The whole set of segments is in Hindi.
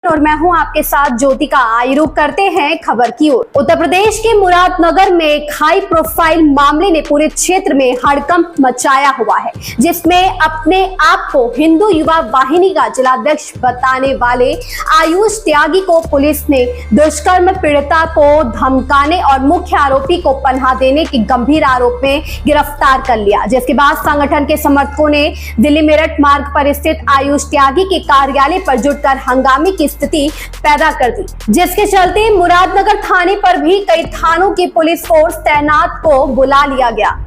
और मैं हूं आपके साथ ज्योतिका। आइए रुक करते हैं खबर की ओर। उत्तर प्रदेश के मुरादनगर में एक हाई प्रोफाइल मामले ने पूरे क्षेत्र में हड़कंप मचाया हुआ है, जिसमें अपने आप को हिंदू युवा वाहिनी का जिलाध्यक्ष बताने वाले आयुष त्यागी को पुलिस ने दुष्कर्म पीड़िता को धमकाने और मुख्य आरोपी को पनाह देने के गंभीर आरोप में गिरफ्तार कर लिया। जिसके बाद संगठन के समर्थकों ने दिल्ली मेरठ मार्ग पर स्थित आयुष त्यागी के कार्यालय पर जुटकर हंगामे की स्थिति पैदा कर दी, जिसके चलते मुरादनगर थाने पर भी कई थानों की पुलिस फोर्स तैनात को बुला लिया गया।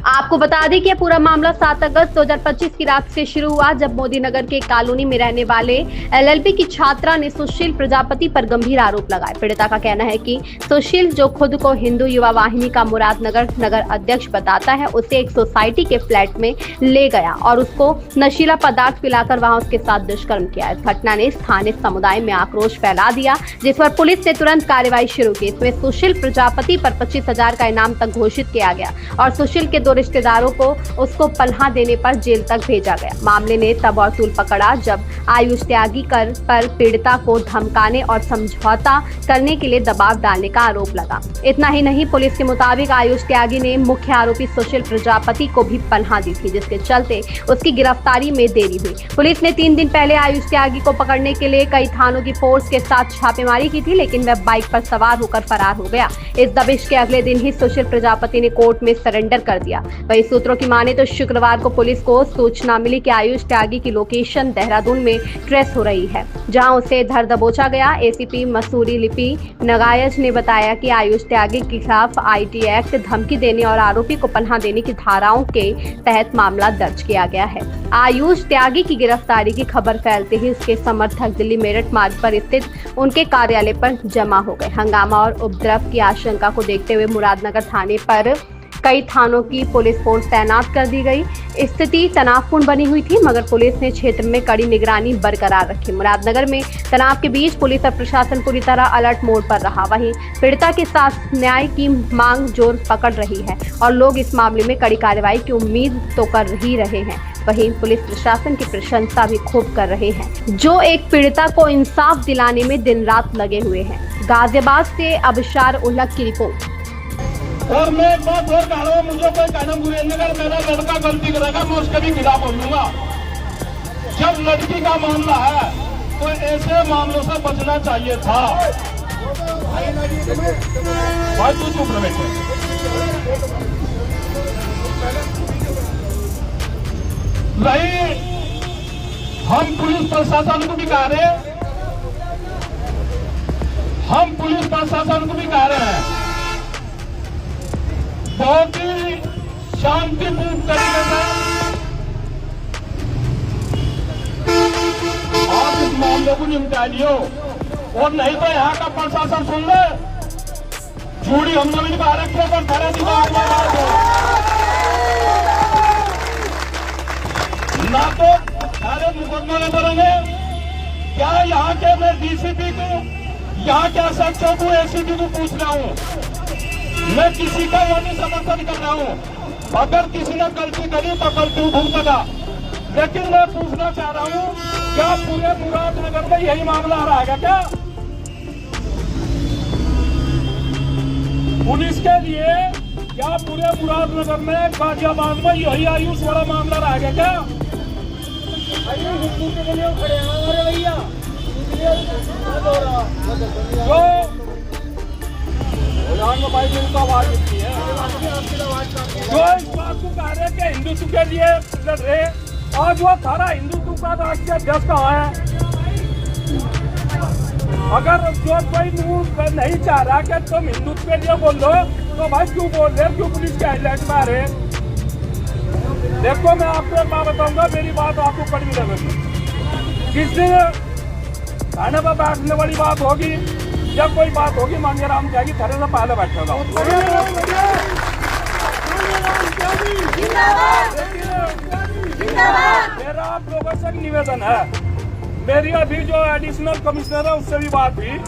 आपको बता दें कि यह पूरा मामला 7 अगस्त 2025 की रात से शुरू हुआ, जब मोदी नगर के कॉलोनी में रहने वाले एलएलबी की छात्रा ने सुशील प्रजापति पर गंभीर आरोप लगाए। पीड़िता का कहना है कि सुशील, जो खुद को हिंदू युवा वाहिनी का मुरादनगर नगर अध्यक्ष बताता है, उसे एक सोसाइटी के फ्लैट में ले गया और उसको नशीला पदार्थ पिलाकर वहां उसके साथ दुष्कर्म किया। इस घटना ने स्थानीय समुदाय में आक्रोश फैला दिया, जिस पर पुलिस ने तुरंत कार्रवाई शुरू की। इसमें सुशील प्रजापति पर 25,000 का इनाम तक घोषित किया गया और सुशील के 2 रिश्तेदारों को उसको पनाह देने पर जेल तक भेजा गया। मामले ने तब और तूल पकड़ा जब आयुष त्यागी पर पीड़िता को धमकाने और समझौता करने के लिए दबाव डालने का आरोप लगा। इतना ही नहीं, पुलिस के मुताबिक आयुष त्यागी ने मुख्य आरोपी सुशील प्रजापति को भी पनाह दी थी, जिसके चलते उसकी गिरफ्तारी में देरी हुई। पुलिस ने 3 दिन पहले आयुष त्यागी को पकड़ने के लिए कई थानों की फोर्स के साथ छापेमारी की थी, लेकिन वह बाइक पर सवार होकर फरार हो गया। इस दबिश के अगले दिन ही सुशील प्रजापति ने कोर्ट में सरेंडर कर दिया। वही सूत्रों की माने तो शुक्रवार को पुलिस को सूचना मिली कि आयुष त्यागी की लोकेशन देहरादून में ट्रेस हो रही है, जहां उसे धर दबोचा गया। एसीपी मसूरी लिपि नगायज ने बताया कि आयुष त्यागी के खिलाफ आईटी एक्ट, धमकी देने और आरोपी को पनाह देने की धाराओं के तहत मामला दर्ज किया गया है। आयुष त्यागी की गिरफ्तारी की खबर फैलते ही उसके समर्थक दिल्ली मेरठ मार्ग पर स्थित उनके कार्यालय पर जमा हो गए। हंगामा और उपद्रव की आशंका को देखते हुए मुरादनगर थाने पर कई थानों की पुलिस फोर्स तैनात कर दी गई। स्थिति तनावपूर्ण बनी हुई थी, मगर पुलिस ने क्षेत्र में कड़ी निगरानी बरकरार रखी। मुरादनगर में तनाव के बीच पुलिस और प्रशासन पूरी तरह अलर्ट मोड पर रहा। वहीं पीड़िता के साथ न्याय की मांग जोर पकड़ रही है और लोग इस मामले में कड़ी कार्रवाई की उम्मीद तो कर ही रहे हैं। वहीं पुलिस प्रशासन की प्रशंसा भी खूब कर रहे हैं, जो एक पीड़िता को इंसाफ दिलाने में दिन रात लगे हुए हैं। गाजियाबाद से अबशार उल्लक की रिपोर्ट। और मैं एक बात और कह रहा हूँ, मुझे कोई कानून अगर मेरा लड़का गलती करेगा मैं उसके भी खिलाफ बोलूंगा। जब लड़की का मामला है तो ऐसे मामलों से बचना चाहिए था। भाई तू चुप रह बैठे। नहीं, हम पुलिस प्रशासन को भी कह रहे हैं, हम पुलिस प्रशासन को भी कह रहे हैं, बहुत ही शांतिपूर्ण तरीके से आप इस मामले को निपटा लियो, और नहीं तो यहाँ का प्रशासन सुन ले, झूठी हमने भी कहा रखे पर धरे दिमाग ना तो सारे मुकदमे में करेंगे। क्या यहाँ के मैं डीसीपी को, यहाँ के एसएचओ को, एसीपी को पूछ रहा हूँ, मैं किसी का वो नहीं समर्थन कर रहा हूँ। अगर किसी ने गलती करी तो गलती भुगतेगा, लेकिन मैं पूछना चाह रहा हूँ, क्या पूरे मुरादनगर में यही मामला आ रहा है क्या? पुलिस के लिए क्या पूरे मुरादनगर में, गाजियाबाद में यही आयुष वाला मामला रहेगा क्या? आवाज मिलती है जो इस बात को कह रहे कि हिंदुत्व के लिए लड़ रहे, आज वो सारा हिंदुत्व का राष्ट्रीय अध्यक्ष कहाँ है? अगर जो कोई नहीं चाह रहा कि तुम हिंदुत्व के लिए बोल दो, तो भाई क्यों बोल रहे, क्यों पुलिस के हाईलाइट में आ रहे? देखो, मैं आपको एक बात बताऊंगा, मेरी बात आपको कड़वी लगेगी। जिस दिन खाने पर बैठने वाली बात होगी, जब कोई बात होगी, मांगेराम जाएगी थरे से पहले बैठेगा। मेरा आप लोगों से निवेदन है, मेरी अभी जो एडिशनल कमिश्नर है उससे भी बात हुई,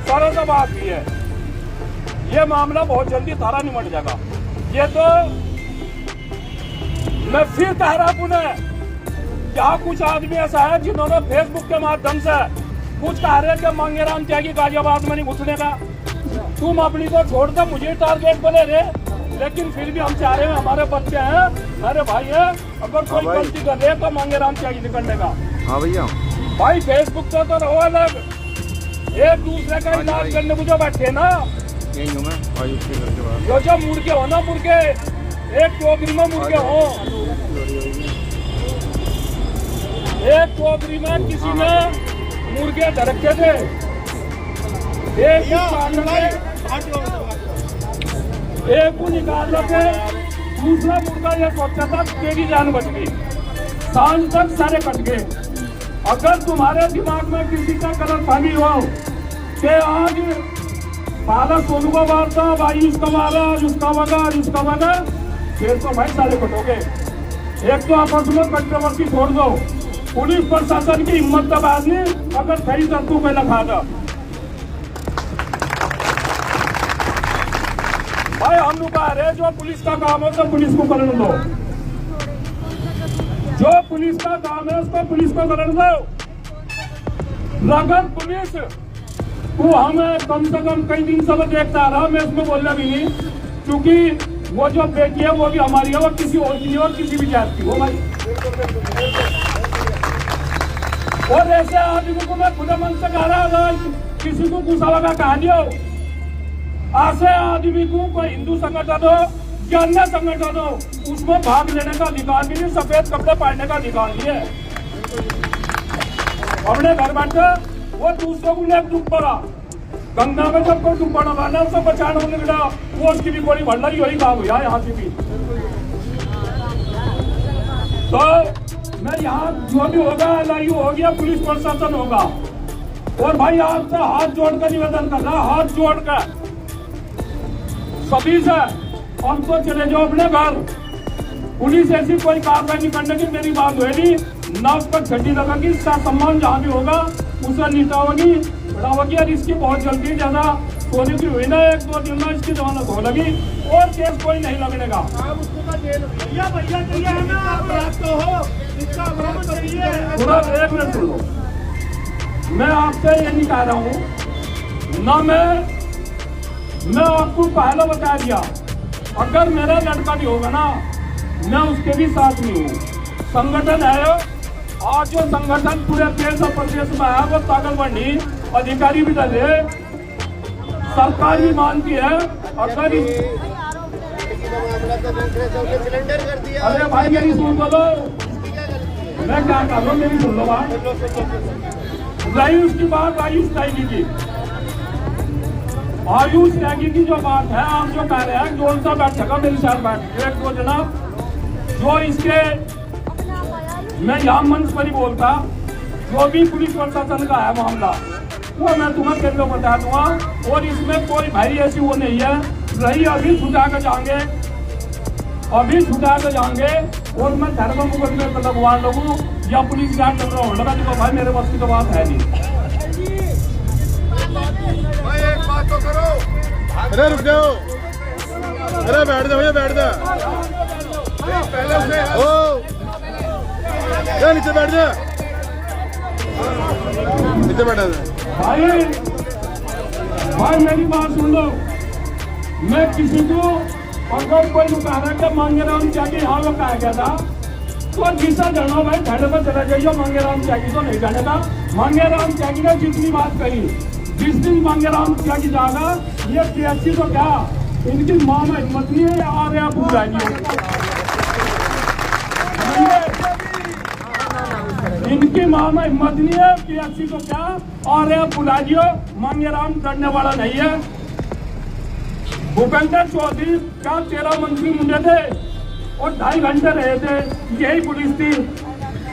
सारों से बात हुई है, ये मामला बहुत जल्दी थारा निमट जाएगा। ये तो मैं फिर कह रहा पुनः, क्या कुछ आदमी ऐसा है जिन्होंने फेसबुक के माध्यम से कुछ कह रहे कि मांगेराम त्यागी गाजियाबाद में नहीं घुसने का। तुम अपनी को छोड़ दो, मुझे टारगेट बने रहे, लेकिन फिर भी हम चाह रहे हैं, हमारे बच्चे हैं, हमारे भाई हैं, अगर कोई गलती कर रहे तो मांगेराम त्यागी निकलने का। हाँ भैया भाई फेसबुक तो रहो अलग, एक दूसरे का इलाज करने को जो बैठे ना, यही हूँ मैं आयुष के घर के बाहर। जो जो मुर्गे हो ना, मुर्गे एक टोकरी में मुर्गे हो, एक टोकरी में किसी ने मुर्गे धड़के थे, एक को निकाल रखे, दूसरा मुर्गा ये सोचता था तेरी जान बच गई, सांझ तक सारे कट गए। अगर तुम्हारे दिमाग में किसी का गलत फहमी हो कि आज पाला सोनू को मारता, आयुष का मारा, उसका मगा, फिर तो भाई सारे कटोगे। एक तो आपस में कंट्रोवर्सी छोड़ दो, पुलिस प्रशासन की हिम्मत तब आदमी अगर सही तत्व पे लगा दो। भाई हम लोग कह रहे जो पुलिस का काम है तो पुलिस को करने दो, जो पुलिस का काम है उसको पुलिस को करने दो। अगर पुलिस को हमें कम से कम कई दिन से देखता रहा, मैं इसमें बोलना भी नहीं, क्योंकि वो जो बेटी है वो भी हमारी है, वो किसी और की नहीं और किसी भी जात की हो भाई। और ऐसे आदमी को मैं खुले मन से कह रहा था, किसी को गुस्सा लगा कहानी हो, ऐसे आदमी को कोई हिंदू संगठन हो या अन्य संगठन हो, उसमें भाग लेने का अधिकार भी नहीं, सफेद कपड़े पहनने का अधिकार नहीं है। अपने घर बैठे वो दूसरों को लेकर डूब पड़ा, गंगा में जब कोई डूब पड़ा माना उसको बचाने को निकला, वो उसकी भी बड़ी भंडारी वही काम हुआ यहाँ से भी। तो मैं यहाँ जो भी होगा LIU हो गया, पुलिस प्रशासन होगा, और भाई आपसे हाथ जोड़कर निवेदन कर रहा, हाथ जोड़कर सभी से, हम तो चले जाओ अपने घर। पुलिस ऐसी कोई कार्रवाई नहीं करने की मेरी बात हुई, ना उस पर छठी लगेगी, इसका सम्मान जहाँ भी होगा उसे निटाओगी, बढ़ाओगी, और इसकी बहुत जल्दी ज्यादा सोने की हुई ना, 1-2 दिन में इसकी जमानत हो लगी और केस कोई नहीं लगने का। एक मिनट सुन लो, मैं आपसे ये नहीं कह रहा हूँ ना, मैं आपको पहले बता दिया, अगर मेरा लड़का भी होगा ना, मैं उसके भी साथ नहीं हूँ। संगठन है, आज जो संगठन पूरे देश और प्रदेश में है, वो ताकतवर अधिकारी भी डरे, सरकार भी मानती है। अगर अरे भाई मेरी सुन बोलो, मैं क्या कर रहा हूँ, मेरी सुन लो बात। रही उसकी बात आयुष त्यागी की, आयुष त्यागी की जो बात है, आप जो कह रहे हैं, जोन सा बैठेगा मेरे साथ बैठ, 1-2 जना जो इसके, मैं यहाँ मंच पर ही बोलता, जो भी पुलिस प्रशासन का है मामला, वो मैं तुम्हें केंद्र बता दूंगा, और इसमें कोई भाई ऐसी वो नहीं है। रही अभी छुटा कर जाएंगे, और मैं धर्म मुकदमे पर लगवा लगूँ या पुलिस जांच चल रहा हूँ लगा, तो भाई मेरे बस की तो बात है नहीं। भाई एक बात तो करो, अरे रुक जाओ, अरे बैठ जा भैया, बैठ जा, पहले से ओ नीचे बैठ जा, नीचे बैठा था। भाई मेरी बात सुन लो, मैं किसी को अगर कोई कह रहा है मांगेराम त्यागी यहाँ वो कहा गया था, तो जिसा जानो भाई घर पर चला जाइए, मांगेराम त्यागी तो नहीं जाने का। मांगेराम त्यागी ने जितनी बात कही, जिस दिन मांगेराम त्यागी जाएगा, ये PSC तो क्या, इनकी माँ में हिम्मत नहीं है, आ रहे पूरा नहीं, इनकी माँ में हिम्मत नहीं है, PSC तो क्या, आ रहे बुला दियो, मांगेराम डरने वाला नहीं है। भूपेंद्र चौधरी का 13 मंत्री मुंडे थे और 2.5 घंटे रहे थे, यही पुलिस थी,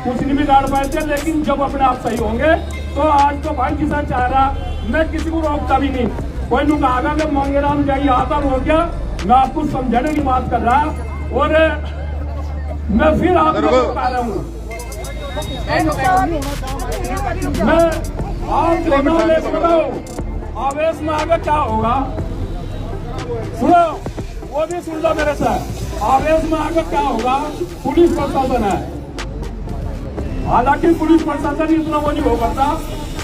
कुछ नहीं बिगाड़ पाए थे। लेकिन जब अपने आप सही होंगे तो आज तो भाई किसान चाह रहा, मैं किसी को रोकता भी नहीं। कोई नु कहा कि मांगेराम जाइए आता हो गया, मैं आपको समझाने की बात कर रहा, और मैं फिर आपको बता रहा हूँ, मैं आप आवेश में आगे क्या होगा सुनो, वो भी सुन लो मेरे साथ। आवेश में आगे क्या होगा, पुलिस प्रशासन है, हालांकि पुलिस प्रशासन इतना वो नहीं हो पाता,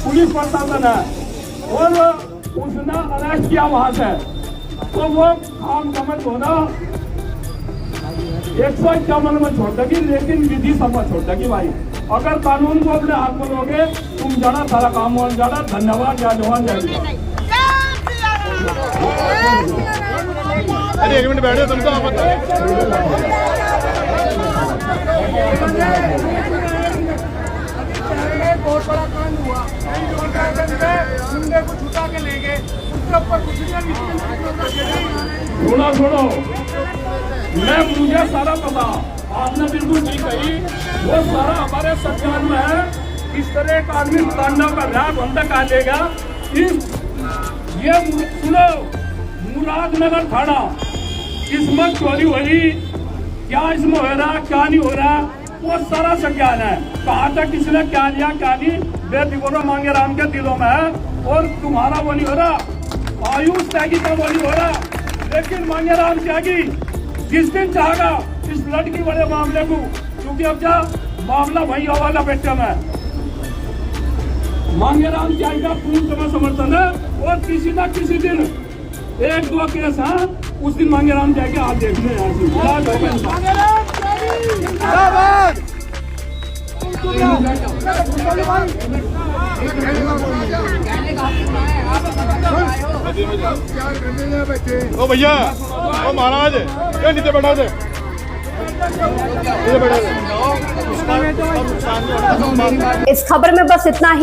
पुलिस प्रशासन है और उसने अरेस्ट किया वहां से, तो वो काम समझ होना 151 में छोड़ देगी, लेकिन विधि सभा छोड़ देगी भाई। अगर कानून को अपने हाथ में लोगे तुम जाना, सारा काम हो जाना। धन्यवाद। जय जवान जय किसान। अरे 1 मिनट बैठ जाओ, तुम तो मत। बहुत बड़ा कांड हुआ, मुंडे को छुटा के ले गए, उसके ऊपर कुछ नहीं। सुनो, मुझे सारा पता, आपने बिल्कुल नहीं कही, वो सारा हमारे संज्ञान में है। इस तरह का आदमी तांडव कर रहा है, बंदा कहा लेगा। ये सुनो, मुरादनगर थाना, इसमें चोरी हो रही, क्या इसमें हो रहा, क्या नहीं हो रहा, वो सारा संज्ञान है। कहाँ तक किसने क्या लिया क्या नहीं, बेदिगोरो मांगे राम के दिलों में है। और तुम्हारा वो नहीं हो रहा, आयुष त्यागी का वो नहीं हो रहा, लेकिन मांगे राम त्यागी जिस दिन चाहेगा इस लड़की वाले मामले को, क्योंकि अब जा मामला वही वाला बेटे में मांगे राम त्यागी का पूर्ण समय समर्थन है। और किसी न किसी दिन 1-2 केस है, उस दिन मांगे राम त्यागी आप देखने ओ भैया, ओ महाराज, क्या नीचे बैठा थे? इस खबर में बस इतना ही।